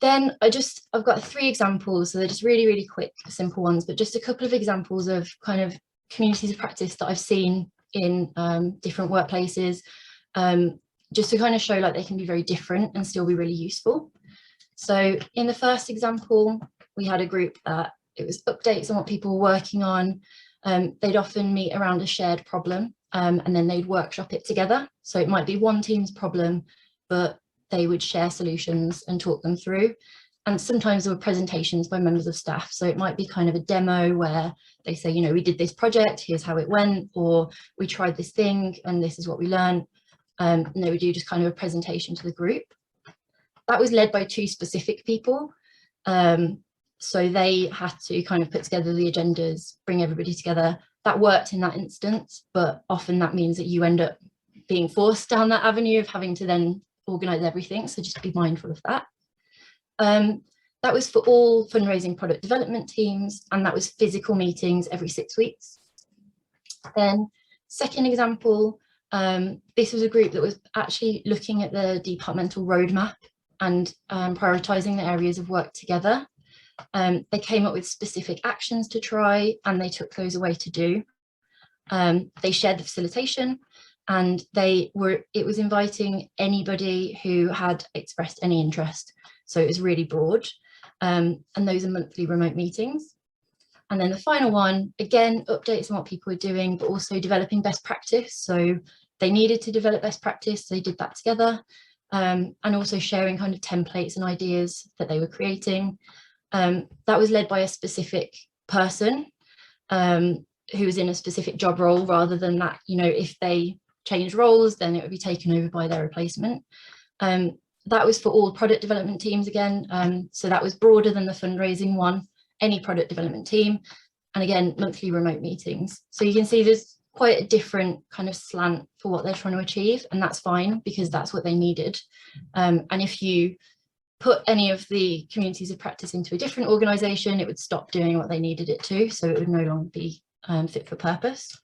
Then I've got 3 examples, so they're just really, really quick, simple ones, but just a couple of examples of kind of communities of practice that I've seen in different workplaces, just to kind of show like they can be very different and still be really useful. So in the first example, we had a group that it was updates on what people were working on. They'd often meet around a shared problem, and then they'd workshop it together. So it might be one team's problem, but they would share solutions and talk them through. And sometimes there were presentations by members of staff. So it might be kind of a demo where they say, you know, we did this project, here's how it went, or we tried this thing and this is what we learned. And they would do just kind of a presentation to the group. That was led by 2 specific people. So they had to kind of put together the agendas, bring everybody together. That worked in that instance, but often that means that you end up being forced down that avenue of having to then organise everything. So just be mindful of that. That was for all fundraising product development teams, and that was physical meetings every 6 weeks. Then second example, this was a group that was actually looking at the departmental roadmap and prioritising the areas of work together. They came up with specific actions to try, and they took those away to do. They shared the facilitation, and it was inviting anybody who had expressed any interest. So it was really broad, and those are monthly remote meetings. And then the final one, again, updates on what people were doing, but also developing best practice. So they needed to develop best practice, so they did that together, and also sharing kind of templates and ideas that they were creating. That was led by a specific person who was in a specific job role, rather than that, you know, if they changed roles, then it would be taken over by their replacement. That was for all product development teams again. So that was broader than the fundraising one, any product development team, and again, monthly remote meetings. So you can see there's quite a different kind of slant for what they're trying to achieve, and that's fine because that's what they needed. And if you put any of the communities of practice into a different organisation, it would stop doing what they needed it to, so it would no longer be fit for purpose.